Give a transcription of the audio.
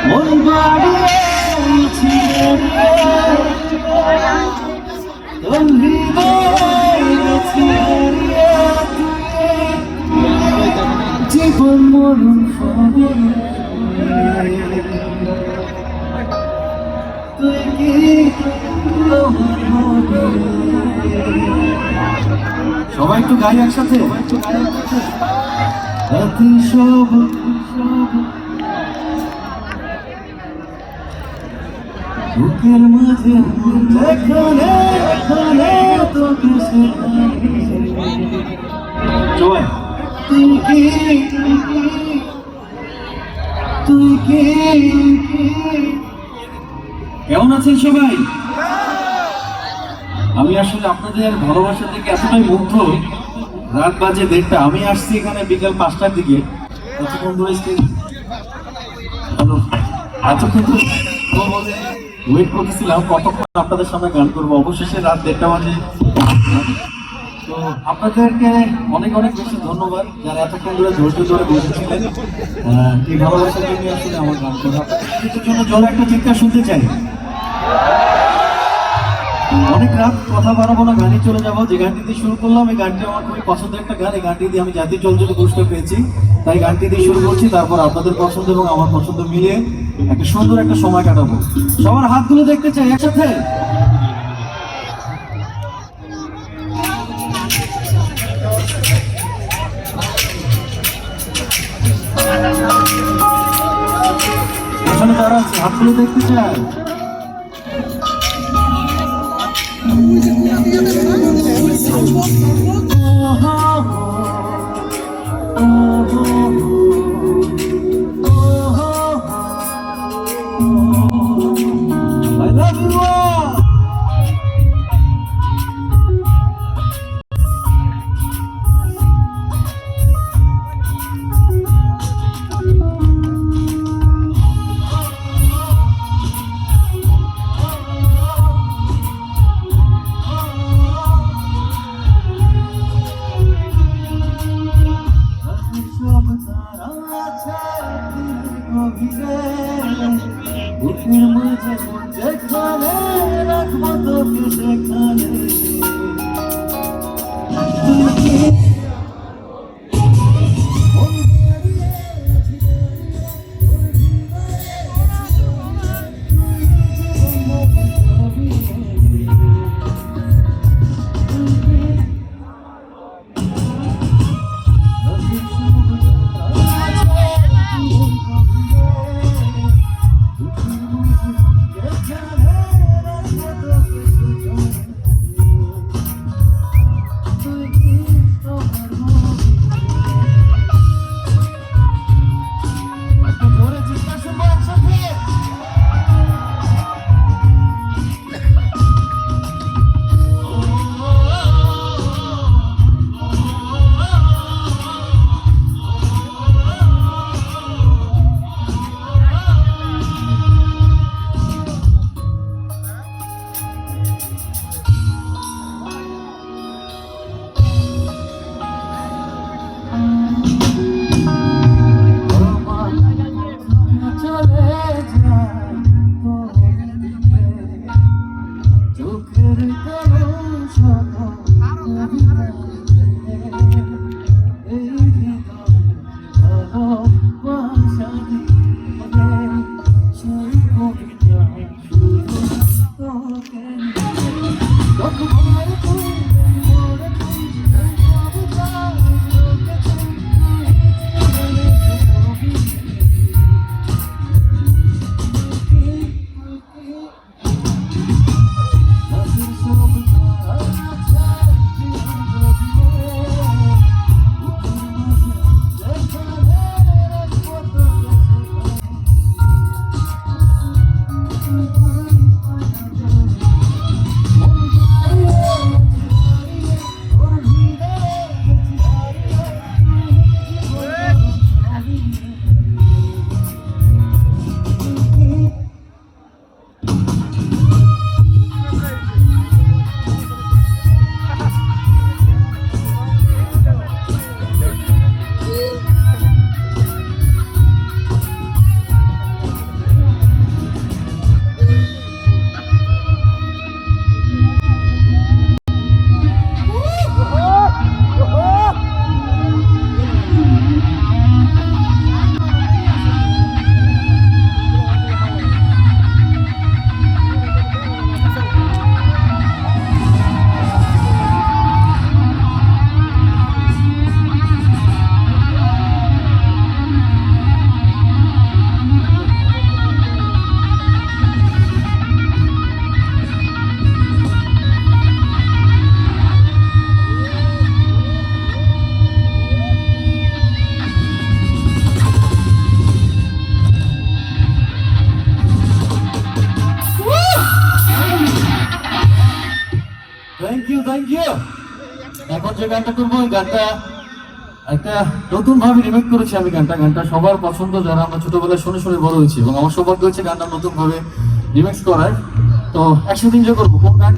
মন বাড়িয়েছি জীবন মরণ সবাই একটু গাই একসাথে সব বুকের মাঝে যেখানে এখানে তোকে সবাই তুই কি কেমন আছেন সবাই? আমি আসলে আপনাদের ভালোবাসা থেকে এতটাই মুগ্ধ। রাত বাজে 1:30, আমি আসছি এখানে বিকাল 5টার দিকে। এতক্ষণ ধরে ওয়েট করতেছিলাম কতক্ষণ আপনাদের সামনে গান করবো। অবশেষে রাত 1:30 বাজে। তো আপনাদেরকে অনেক অনেক বেশি ধন্যবাদ যারা এতক্ষণ ধরে ধৈর্য ধরে বসেছিলেন। এই ভালোবাসার জন্য আসলে আমার গান করা। আপনাদের জন্য জোরে একটা চিৎকার শুনতে চাই। অনেক রাত কথা বাড়াবো না, গানে চলে যাবো। যে গানটি দিয়ে শুরু করলাম, এই গানটি আমার খুবই পছন্দের একটা গান। এই গানটি দিয়ে আমি জাতীয় চলচ্চিত্র পুরস্কার পেয়েছি, তাই গানটি দিয়ে শুরু করছি। তারপর আপনাদের পছন্দ এবং আমার পছন্দ মিলিয়ে একটা সুন্দর একটা সময় কাটাবো। সবার হাতগুলো দেখতে চাই একসাথে। এখানে তারা আছে, হাতগুলো দেখতে চাই। I love you all. বুকের মাঝে যেখানে রাখবো তোকে সেখানে থ্যাংক ইউ থ্যাংক ইউ। এখন যে গানটা করবো ওই গানটা একটা নতুন ভাবে রিমেক করেছি আমি। গানটা সবার পছন্দ, যারা আমরা ছোটবেলায় শুনে শুনে বড় হয়েছি, এবং আমার সৌভাগ্য হচ্ছে গানটা নতুন ভাবে রিমেক্স করার। তো একসাথে এনজয় করবো। কোন গান